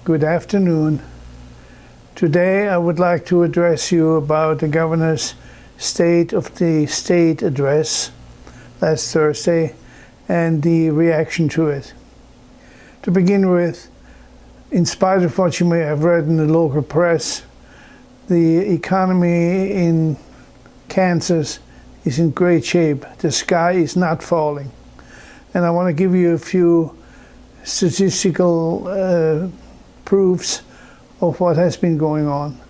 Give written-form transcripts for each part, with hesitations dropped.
Good afternoon. Today I would like to address you about the Governor's State of the State address last Thursday and the reaction to it. To begin with, in spite of what you may have read in the local press, the economy in Kansas is in great shape. The sky is not falling. And I want to give you a few statistical proofs of what has been going on.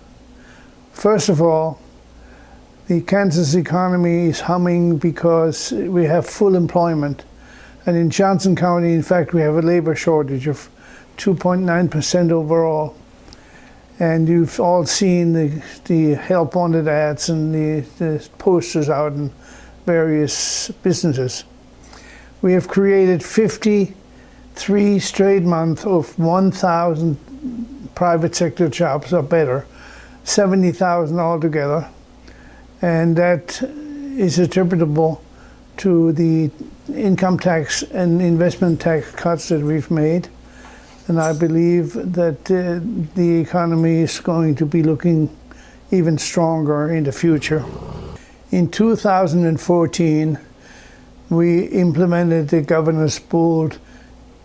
First of all, the Kansas economy is humming because we have full employment. And in Johnson County, in fact, we have a labor shortage of 2.9% overall. And you've all seen the help wanted ads and the posters out in various businesses. We have created 53 straight months of 1,000 private sector jobs or better, 70,000 altogether. And that is attributable to the income tax and investment tax cuts that we've made. And I believe that the economy is going to be looking even stronger in the future. In 2014, we implemented the governor's bold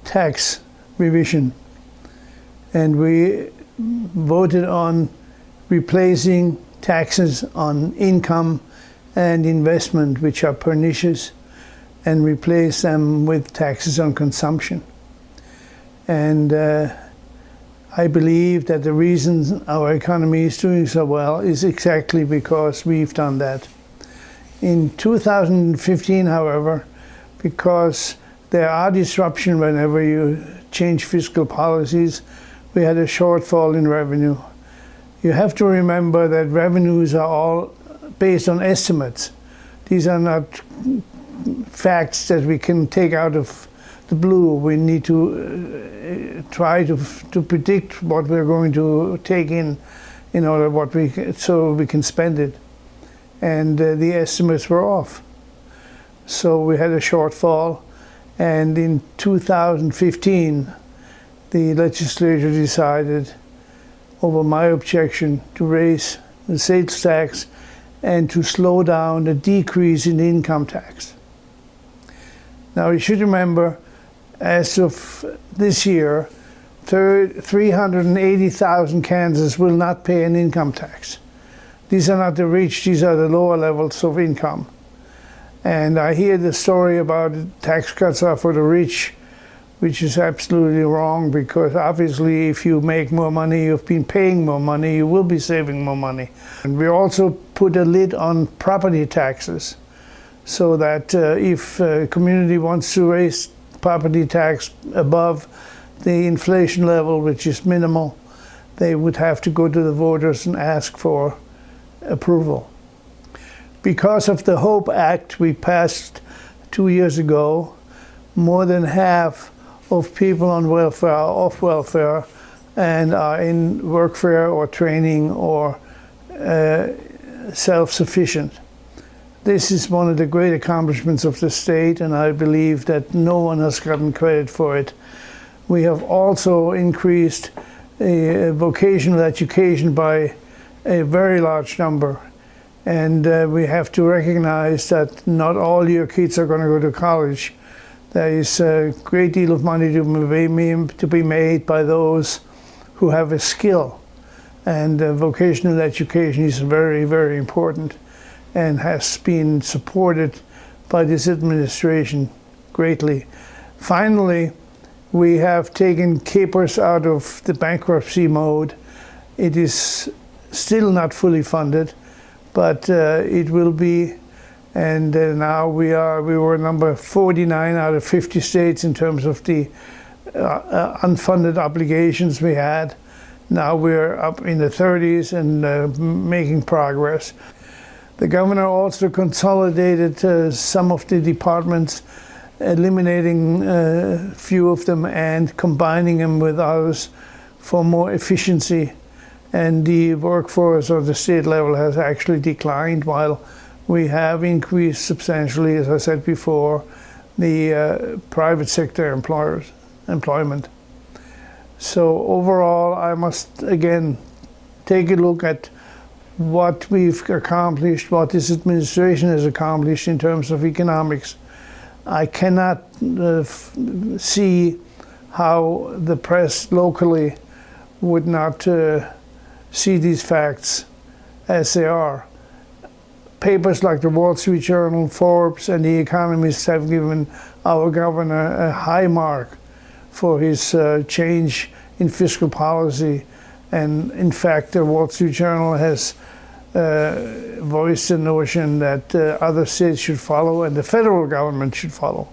tax revision, and we voted on replacing taxes on income and investment, which are pernicious, and replace them with taxes on consumption. And I believe that the reason our economy is doing so well is exactly because we've done that. In 2015, however, because there are disruptions whenever you change fiscal policies, we had a shortfall in revenue. You have to remember that revenues are all based on estimates. These are not facts that we can take out of the blue. We need to try to predict what we're going to take in order so we can spend it. And the estimates were off. So we had a shortfall. And in 2015, the legislature decided, over my objection, to raise the sales tax and to slow down the decrease in the income tax. Now you should remember, as of this year, 380,000 Kansans will not pay an income tax. These are not the rich, these are the lower levels of income. And I hear the story about tax cuts are for the rich, which is absolutely wrong, because obviously if you make more money, you've been paying more money, you will be saving more money. And we also put a lid on property taxes, so that if a community wants to raise property tax above the inflation level, which is minimal, they would have to go to the voters and ask for approval. Because of the HOPE Act we passed 2 years ago, more than half of people on welfare are off welfare and are in workfare or training or self-sufficient. This is one of the great accomplishments of the state, and I believe that no one has gotten credit for it. We have also increased vocational education by a very large number. And we have to recognize that not all your kids are going to go to college. There is a great deal of money to be made by those who have a skill. And vocational education is very, very important and has been supported by this administration greatly. Finally, we have taken capers out of the bankruptcy mode. It is still not fully funded, but it will be, and now we were number 49 out of 50 states in terms of the unfunded obligations we had. Now we're up in the 30s and making progress. The governor also consolidated some of the departments, eliminating a few of them and combining them with others for more efficiency. And the workforce of the state level has actually declined, while we have increased substantially, as I said before, the private sector employment. So overall, I must again take a look at what we've accomplished, what this administration has accomplished in terms of economics. I cannot see how the press locally would not see these facts as they are. Papers like the Wall Street Journal, Forbes, and The Economist have given our governor a high mark for his change in fiscal policy. And in fact, the Wall Street Journal has voiced the notion that other states should follow and the federal government should follow.